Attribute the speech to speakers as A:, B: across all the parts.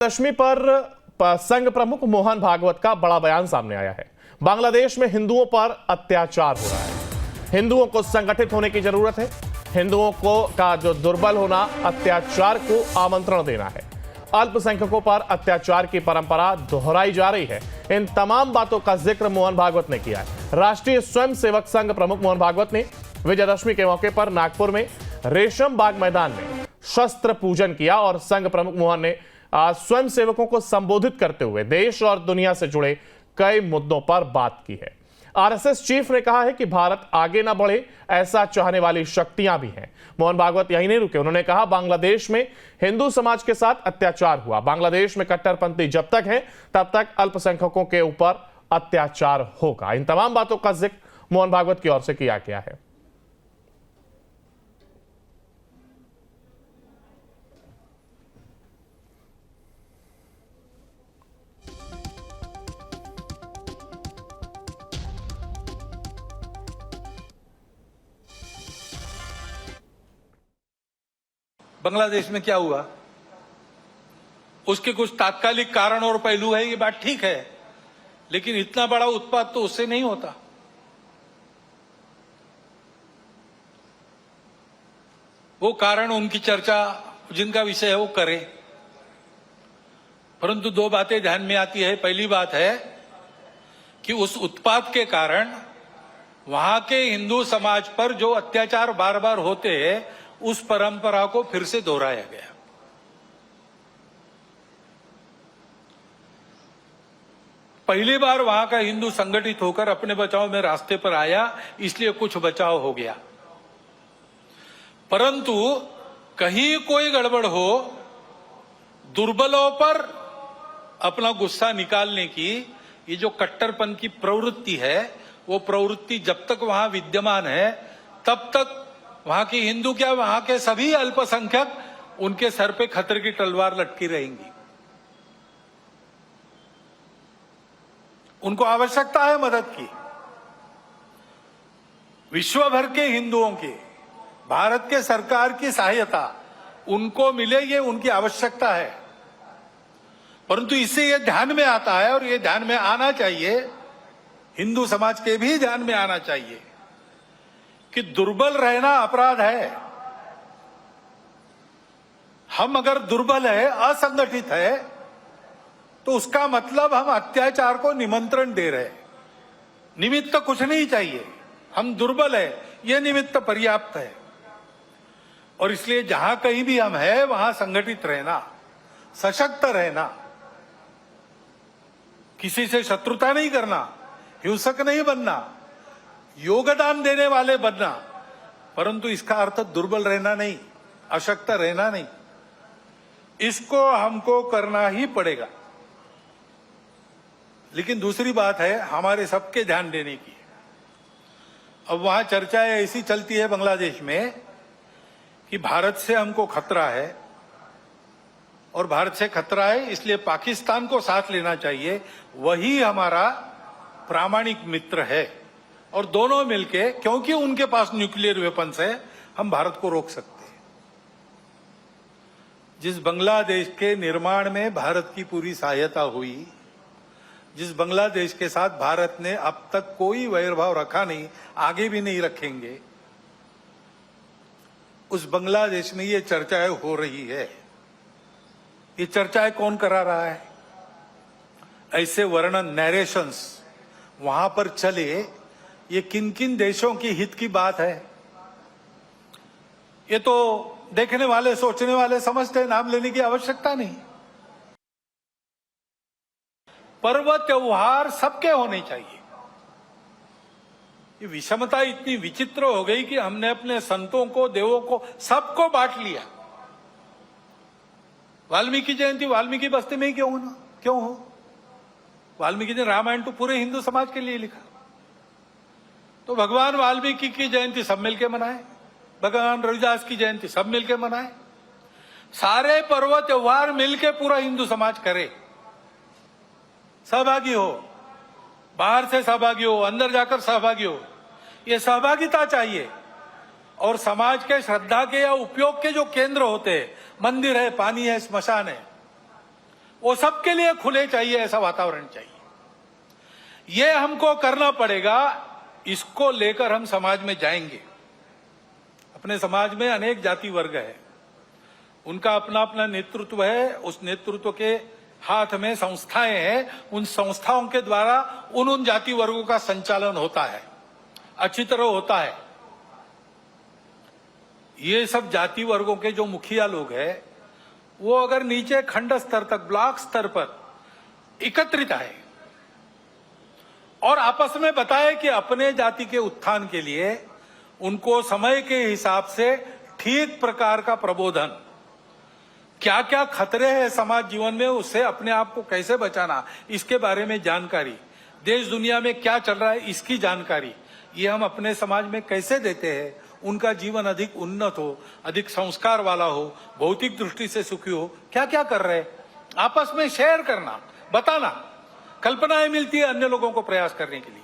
A: दशमी पर संघ प्रमुख मोहन भागवत का बड़ा बयान सामने आया है। बांग्लादेश में हिंदुओं पर अत्याचार हो रहा है। हिंदुओं को संगठित होने की जरूरत है। हिंदुओं को का जो दुर्बल होना अत्याचार को आमंत्रण देना है। अल्पसंख्यकों पर अत्याचार की परंपरा दोहराई जा रही है। इन तमाम बातों का जिक्र मोहन भागवत ने किया है। राष्ट्रीय स्वयंसेवक संघ प्रमुख मोहन भागवत ने विजयदशमी के मौके पर नागपुर में रेशम बाग मैदान में शस्त्र पूजन किया और संघ प्रमुख मोहन ने स्वयं सेवकों को संबोधित करते हुए देश और दुनिया से जुड़े कई मुद्दों पर बात की है। आरएसएस चीफ ने कहा है कि भारत आगे ना बढ़े, ऐसा चाहने वाली शक्तियां भी हैं। मोहन भागवत यहीं नहीं रुके। उन्होंने कहा, बांग्लादेश में हिंदू समाज के साथ अत्याचार हुआ। बांग्लादेश में कट्टरपंथी जब तक है तब तक अल्पसंख्यकों के ऊपर अत्याचार होगा। इन तमाम बातों का जिक्र मोहन भागवत की ओर से किया गया है।
B: बांग्लादेश में क्या हुआ, उसके कुछ तात्कालिक कारण और पहलू है, ये बात ठीक है, लेकिन इतना बड़ा उत्पात तो उससे नहीं होता। वो कारण, उनकी चर्चा, जिनका विषय है वो करें, परंतु दो बातें ध्यान में आती है। पहली बात है कि उस उत्पात के कारण वहां के हिंदू समाज पर जो अत्याचार बार बार होते हैं, उस परंपरा को फिर से दोहराया गया। पहली बार वहां का हिंदू संगठित होकर अपने बचाव में रास्ते पर आया, इसलिए कुछ बचाव हो गया। परंतु कहीं कोई गड़बड़ हो, दुर्बलों पर अपना गुस्सा निकालने की ये जो कट्टरपन की प्रवृत्ति है, वो प्रवृत्ति जब तक वहां विद्यमान है तब तक वहां के हिंदू क्या, वहां के सभी अल्पसंख्यक, उनके सर पे खतरे की तलवार लटकी रहेंगी। उनको आवश्यकता है मदद की। विश्व भर के हिंदुओं की, भारत के सरकार की सहायता उनको मिले, ये उनकी आवश्यकता है। परंतु इससे ये ध्यान में आता है, और ये ध्यान में आना चाहिए, हिंदू समाज के भी ध्यान में आना चाहिए कि दुर्बल रहना अपराध है। हम अगर दुर्बल है, असंगठित है, तो उसका मतलब हम अत्याचार को निमंत्रण दे रहे हैं। निमित्त कुछ नहीं चाहिए, हम दुर्बल है, यह निमित्त पर्याप्त है। और इसलिए जहां कहीं भी हम हैं, वहां संगठित रहना, सशक्त रहना, किसी से शत्रुता नहीं करना, हिंसक नहीं बनना, योगदान देने वाले बनना, परंतु इसका अर्थ दुर्बल रहना नहीं, अशक्त रहना नहीं। इसको हमको करना ही पड़ेगा। लेकिन दूसरी बात है हमारे सबके ध्यान देने की। अब वहां चर्चाएं ऐसी चलती है बांग्लादेश में कि भारत से हमको खतरा है, और भारत से खतरा है इसलिए पाकिस्तान को साथ लेना चाहिए, वही हमारा प्रामाणिक मित्र है। और दोनों मिलके, क्योंकि उनके पास न्यूक्लियर वेपन्स है, हम भारत को रोक सकते हैं। जिस बांग्लादेश के निर्माण में भारत की पूरी सहायता हुई, जिस बांग्लादेश के साथ भारत ने अब तक कोई वैरभाव रखा नहीं, आगे भी नहीं रखेंगे, उस बांग्लादेश में ये चर्चाएं हो रही है। ये चर्चाएं कौन करा रहा है? ऐसे वर्णन, नैरेशंस वहां पर चले, ये किन किन देशों की हित की बात है? ये तो देखने वाले, सोचने वाले समझते हैं, नाम लेने की आवश्यकता नहीं। पर्व त्योहार सबके होने चाहिए। ये विषमता इतनी विचित्र हो गई कि हमने अपने संतों को, देवों को, सबको बांट लिया। वाल्मीकि जयंती वाल्मीकि बस्ती में ही क्यों हो? वाल्मीकि ने रामायण तो पूरे हिंदू समाज के लिए लिखा, तो भगवान वाल्मीकि की जयंती सब मिलके मनाए, भगवान रविदास की जयंती सब मिलके मनाए, सारे पर्व त्योहार मिलके पूरा हिंदू समाज करे, सहभागी हो, बाहर से सहभागी हो, अंदर जाकर सहभागी हो। ये सहभागिता चाहिए। और समाज के श्रद्धा के या उपयोग के जो केंद्र होते हैं, मंदिर है, पानी है, स्मशान है, वो सबके लिए खुले चाहिए, ऐसा वातावरण चाहिए। ये हमको करना पड़ेगा। इसको लेकर हम समाज में जाएंगे। अपने समाज में अनेक जाति वर्ग है, उनका अपना अपना नेतृत्व है। उस नेतृत्व के हाथ में संस्थाएं हैं। उन संस्थाओं के द्वारा उन जाति वर्गों का संचालन होता है, अच्छी तरह होता है। ये सब जाति वर्गों के जो मुखिया लोग हैं, वो अगर नीचे खंड स्तर तक, ब्लॉक स्तर पर एकत्रित आए और आपस में बताए कि अपने जाति के उत्थान के लिए उनको समय के हिसाब से ठीक प्रकार का प्रबोधन, क्या क्या खतरे हैं समाज जीवन में, उससे अपने आप को कैसे बचाना, इसके बारे में जानकारी, देश दुनिया में क्या चल रहा है इसकी जानकारी, ये हम अपने समाज में कैसे देते हैं। उनका जीवन अधिक उन्नत हो, अधिक संस्कार वाला हो, भौतिक दृष्टि से सुखी हो। क्या क्या कर रहे हैं आपस में शेयर करना, बताना, कल्पनाएं मिलती है अन्य लोगों को प्रयास करने के लिए।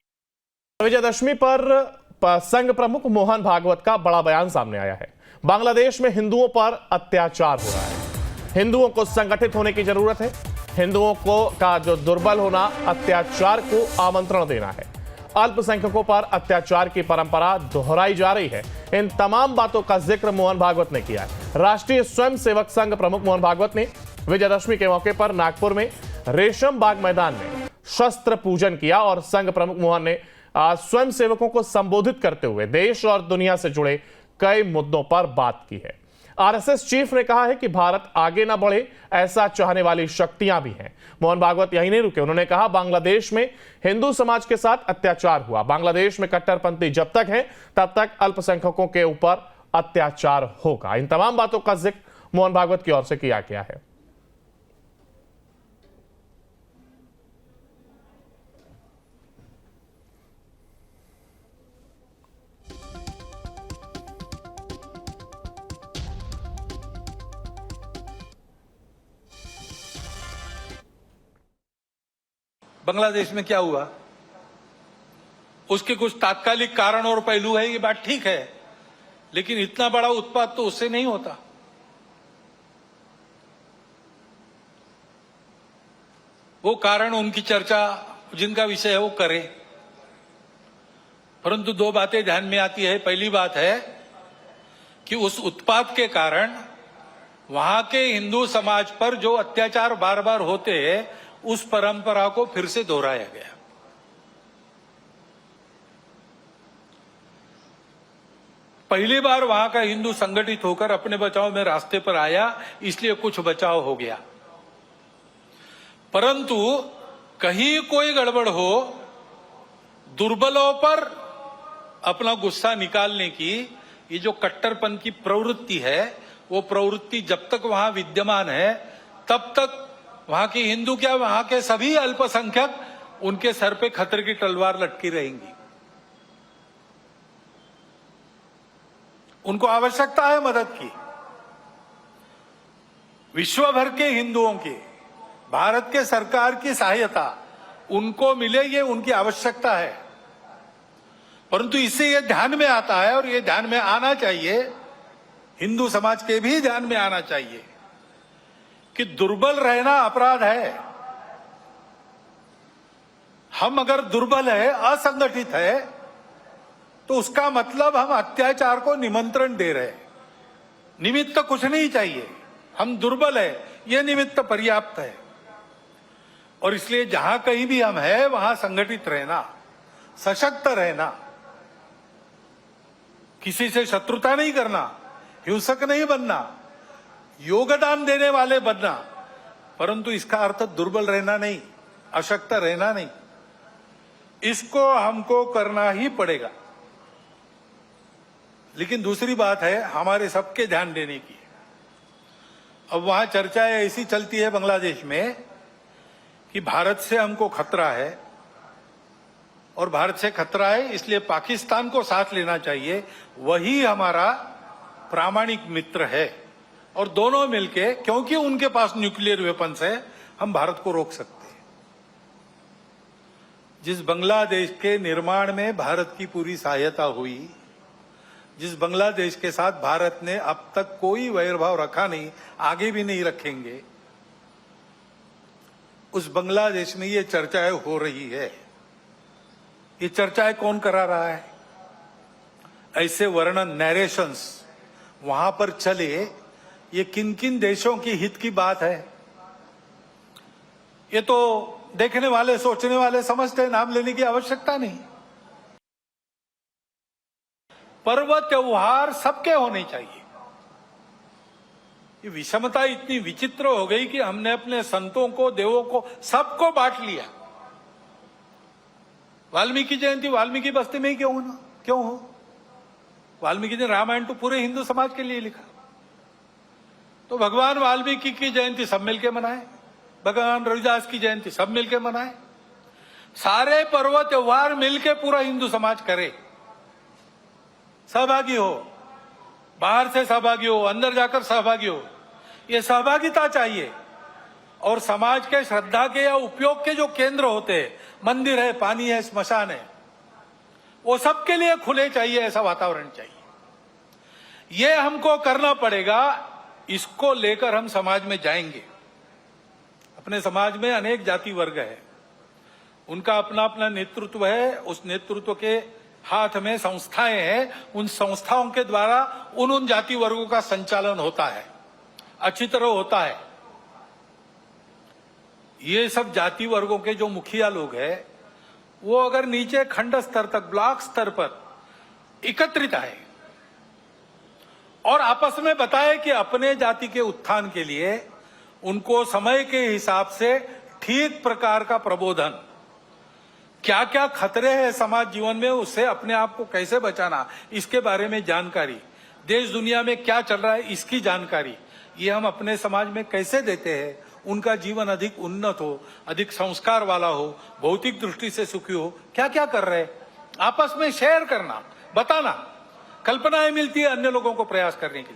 A: विजयदशमी पर संघ प्रमुख मोहन भागवत का बड़ा बयान सामने आया है। बांग्लादेश में हिंदुओं पर अत्याचार हो रहा है। हिंदुओं को संगठित होने की जरूरत है। हिंदुओं का जो दुर्बल होना, अत्याचार को आमंत्रण देना है। अल्पसंख्यकों पर अत्याचार की परंपरा दोहराई जा रही है। इन तमाम बातों का जिक्र मोहन भागवत ने किया है। राष्ट्रीय स्वयंसेवक संघ प्रमुख मोहन भागवत ने विजयदशमी के मौके पर नागपुर में रेशम बाग मैदान में शस्त्र पूजन किया और संघ प्रमुख मोहन ने स्वयंसेवकों को संबोधित करते हुए देश और दुनिया से जुड़े कई मुद्दों पर बात की है। आरएसएस चीफ ने कहा है कि भारत आगे ना बढ़े, ऐसा चाहने वाली शक्तियां भी हैं। मोहन भागवत यहीं नहीं रुके। उन्होंने कहा, बांग्लादेश में हिंदू समाज के साथ अत्याचार हुआ। बांग्लादेश में कट्टरपंथी जब तक है तब तक अल्पसंख्यकों के ऊपर अत्याचार होगा। इन तमाम बातों का जिक्र मोहन भागवत की ओर से किया गया है।
B: बांग्लादेश में क्या हुआ, उसके कुछ तात्कालिक कारण और पहलू है, ये बात ठीक है, लेकिन इतना बड़ा उत्पात तो उससे नहीं होता। वो कारण, उनकी चर्चा जिनका विषय है वो करें, परंतु दो बातें ध्यान में आती है। पहली बात है कि उस उत्पात के कारण वहां के हिंदू समाज पर जो अत्याचार बार बार होते हैं, उस परंपरा को फिर से दोहराया गया। पहली बार वहां का हिंदू संगठित होकर अपने बचाव में रास्ते पर आया, इसलिए कुछ बचाव हो गया। परंतु कहीं कोई गड़बड़ हो, दुर्बलों पर अपना गुस्सा निकालने की ये जो कट्टरपंथ की प्रवृत्ति है, वो प्रवृत्ति जब तक वहां विद्यमान है तब तक वहां के हिंदू क्या, वहां के सभी अल्पसंख्यक, उनके सर पे खतरे की तलवार लटकी रहेंगी। उनको आवश्यकता है मदद की। विश्व भर के हिंदुओं की, भारत के सरकार की सहायता उनको मिले, ये उनकी आवश्यकता है। परंतु इससे ये ध्यान में आता है, और ये ध्यान में आना चाहिए, हिंदू समाज के भी ध्यान में आना चाहिए कि दुर्बल रहना अपराध है। हम अगर दुर्बल है, असंगठित है, तो उसका मतलब हम अत्याचार को निमंत्रण दे रहे हैं। निमित्त कुछ नहीं चाहिए, हम दुर्बल है, यह निमित्त पर्याप्त है। और इसलिए जहां कहीं भी हम हैं, वहां संगठित रहना, सशक्त रहना, किसी से शत्रुता नहीं करना, हिंसक नहीं बनना, योगदान देने वाले बनना, परंतु इसका अर्थ दुर्बल रहना नहीं, अशक्त रहना नहीं। इसको हमको करना ही पड़ेगा। लेकिन दूसरी बात है हमारे सबके ध्यान देने की। अब वहां चर्चाएं ऐसी चलती है बांग्लादेश में कि भारत से हमको खतरा है, और भारत से खतरा है इसलिए पाकिस्तान को साथ लेना चाहिए, वही हमारा प्रामाणिक मित्र है। और दोनों मिलके, क्योंकि उनके पास न्यूक्लियर वेपन्स है, हम भारत को रोक सकते हैं। जिस बांग्लादेश के निर्माण में भारत की पूरी सहायता हुई, जिस बांग्लादेश के साथ भारत ने अब तक कोई वैरभाव रखा नहीं, आगे भी नहीं रखेंगे, उस बांग्लादेश में ये चर्चाएं हो रही है। ये चर्चाएं कौन करा रहा है? ऐसे वर्णन नैरेशंस वहां पर चले, ये किन किन देशों की हित की बात है? ये तो देखने वाले, सोचने वाले समझते हैं, नाम लेने की आवश्यकता नहीं। पर्व त्योहार सबके होने चाहिए। ये विषमता इतनी विचित्र हो गई कि हमने अपने संतों को, देवों को, सबको बांट लिया। वाल्मीकि जयंती वाल्मीकि बस्ती में ही क्यों हो? वाल्मीकि ने रामायण तो पूरे हिंदू समाज के लिए लिखा, तो भगवान वाल्मीकि की जयंती सब मिलके मनाए, भगवान रविदास की जयंती सब मिलके मनाए। सारे पर्व त्योहार मिलके पूरा हिंदू समाज करे, सहभागी हो, बाहर से सहभागी हो, अंदर जाकर सहभागी हो। ये सहभागिता चाहिए। और समाज के श्रद्धा के या उपयोग के जो केंद्र होते हैं, मंदिर है, पानी है, स्मशान है, वो सबके लिए खुले चाहिए, ऐसा वातावरण चाहिए। ये हमको करना पड़ेगा। इसको लेकर हम समाज में जाएंगे। अपने समाज में अनेक जाति वर्ग है, उनका अपना अपना नेतृत्व है। उस नेतृत्व के हाथ में संस्थाएं हैं, उन संस्थाओं के द्वारा उन जाति वर्गों का संचालन होता है, अच्छी तरह होता है। ये सब जाति वर्गों के जो मुखिया लोग हैं, वो अगर नीचे खंड स्तर तक, ब्लॉक स्तर पर एकत्रित आए और आपस में बताए कि अपने जाति के उत्थान के लिए उनको समय के हिसाब से ठीक प्रकार का प्रबोधन, क्या क्या खतरे हैं समाज जीवन में, उससे अपने आप को कैसे बचाना, इसके बारे में जानकारी, देश दुनिया में क्या चल रहा है इसकी जानकारी, ये हम अपने समाज में कैसे देते हैं, उनका जीवन अधिक उन्नत हो, अधिक संस्कार वाला हो, भौतिक दृष्टि से सुखी हो, क्या क्या कर रहे हैं, आपस में शेयर करना, बताना। कल्पनाएं मिलती है अन्य लोगों को प्रयास करने की।